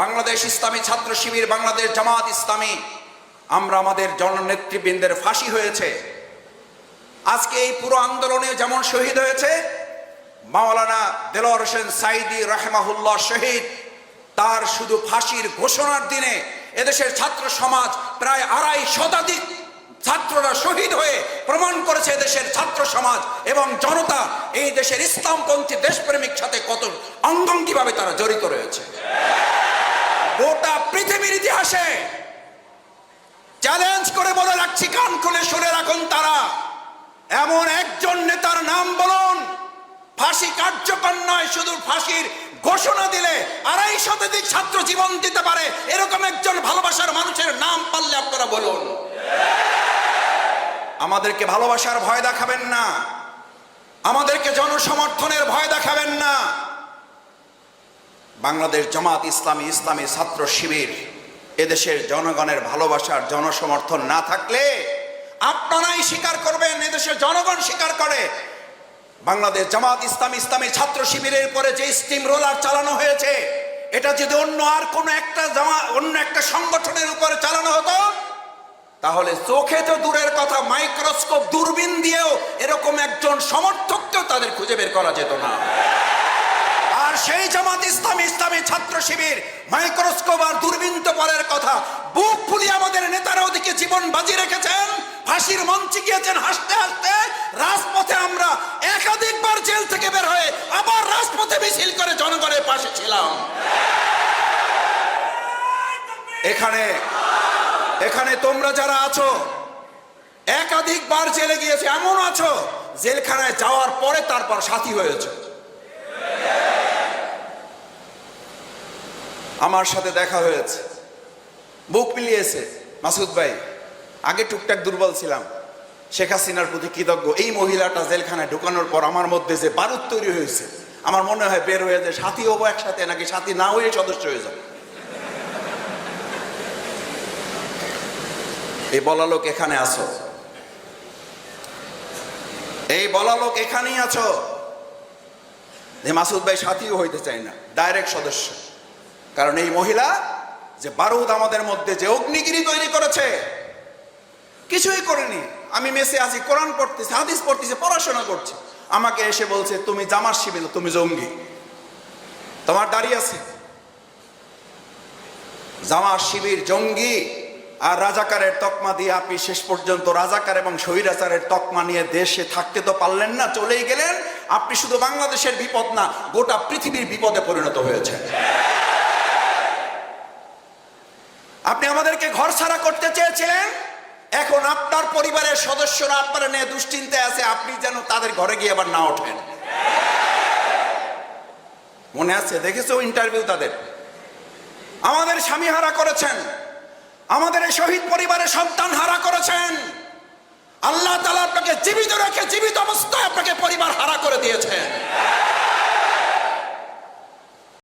বাংলাদেশ ইসলামী ছাত্র শিবির, বাংলাদেশ জামাত ইসলামী, আমরা আমাদের জননেতৃবৃন্দের ফাঁসি হয়েছে। আজকে এই পুরো আন্দোলনে যেমন শহীদ হয়েছে মাওলানা দেলোয়ার হোসেন সাঈদী রাহিমাহুল্লাহ শহীদ, তার শুধু ফাঁসির ঘোষণার দিনে এদেশের ছাত্র সমাজ প্রায় 2.5 শতাধিক ছাত্ররা শহীদ হয়ে প্রমাণ করেছে এদেশের ছাত্র সমাজ এবং জনতা এই দেশের ইসলামপন্থী দেশপ্রেমিক সাথে কত অঙ্গাঙ্গিভাবে তারা জড়িত রয়েছে। গোটা পৃথিবীর ইতিহাসে চ্যালেঞ্জ করে বলে রাখছি, কান খুলে শুনে রাখুন, তারা এমন একজন নেতার নাম বলুন, ফাঁসি কার্যকর নয়, শুধু ফাঁসির ঘোষণা দিলে 2.5 শতাধিক ছাত্র জীবন দিতে পারে এরকম একজন ভালোবাসার মানুষের নাম পারলে আপনারা বলুন। আমাদেরকে ভালোবাসার ভয় দেখাবেন না, আমাদেরকে জনসমর্থনের ভয় দেখাবেন না। বাংলাদেশ জামাত ইসলামী, ইসলামী ছাত্র শিবির এদেশের জনগণের ভালোবাসার জনসমর্থন না থাকলে আপনারাই স্বীকার করবেন, এদেশের জনগণ স্বীকার করে, বাংলাদেশ জামাত ইসলামী, ইসলামী ছাত্র শিবিরের পরে যে স্টিম রোলার চালানো হয়েছে, এটা যদি অন্য একটা সংগঠনের উপরে চালানো হতো তাহলে চোখে তো দূরের কথা, মাইক্রোস্কোপ দূরবীন দিয়েও এরকম একজন সমর্থককেও তাদের খুঁজে বের করা যেত না। আর সেই জামাত ইসলামী, ইসলামী ছাত্র শিবির মাইক্রোস্কোপ আর দূরবীন তো পরের কথা, বুক ফুলিয়ে আমাদের নেতারা ওদিকে জীবন বাজি রেখেছেন, ফাঁসির মঞ্চে গিয়েছেন হাসতে হাসতে। রাজপথে আমরা একাধিকবার জেল থেকে বের হয়ে আবার রাজপথে মিছিল করে জনগণের পাশে ছিলাম। এখানে তোমরা যারা আছো একাধিকবার জেলে গিয়েছে, এমন আছো জেলখানায় যাওয়ার পরে তারপর সাথী হয়েছে। আমার সাথে দেখা হয়েছে, বুক মিলিয়েছে। মাসুদ ভাই, আগে টুকটাক দুর্বল ছিলাম, শেখ হাসিনার প্রতি কৃতজ্ঞ। এই মহিলাটা জেলখানায় ঢুকানোর পর আমার মধ্যে যে বারুদ তৈরি হয়েছে, আমার মনে হয় বের হয়ে যে সাথী হবো একসাথে, নাকি সাথী না হয়ে সদস্য হয়ে যাবো। এই বলা লোক এখানে আছো, এই বলা লোক এখানেই আছো যে মাসুদ ভাই সাথীও হইতে চায় না, ডাইরেক্ট সদস্য। কারণ এই মহিলা যে বারুদ আমাদের মধ্যে যে অগ্নিগিরি তৈরি করেছে, কিছুই করেনি। আমি মেসে আছি, কোরআন পড়তেছি, হাদিস পড়তেছি, পড়াশোনা করছি, আমাকে এসে বলছে তুমি জামাত শিবির, তুমি জঙ্গি, তোমার দাঁড়িয়ে আছে। জামাত শিবির জঙ্গি আর রাজাকারের তকমা দিয়ে আপনি শেষ পর্যন্ত রাজাকার এবং স্বৈরাচারের তকমা নিয়ে দেশে থাকতে তো পারলেন না, চলেই গেলেন। আপনি শুধু বাংলাদেশের বিপদ না, গোটা পৃথিবীর বিপদে পরিণত হয়েছে। আপনি আমাদেরকে ঘর ছাড়া করতে চেয়েছিলেন, এখন আপনার পরিবারের সদস্যরা আপনারা নিয়ে দুশ্চিন্তায় আছে, আপনি যেন তাদের ঘরে গিয়ে আবার না ওঠেন। মনে আছে, দেখেছো ইন্টারভিউ তাদের। আমাদের স্বামী হারা করেছেন, আমাদের এই শহীদ পরিবারের সন্তান হারা করেছেন। আল্লাহ তাআলা আপনাকে জীবিত রেখে জীবিত অবস্থায় আপনাকে পরিবার হারা করে দিয়েছেন।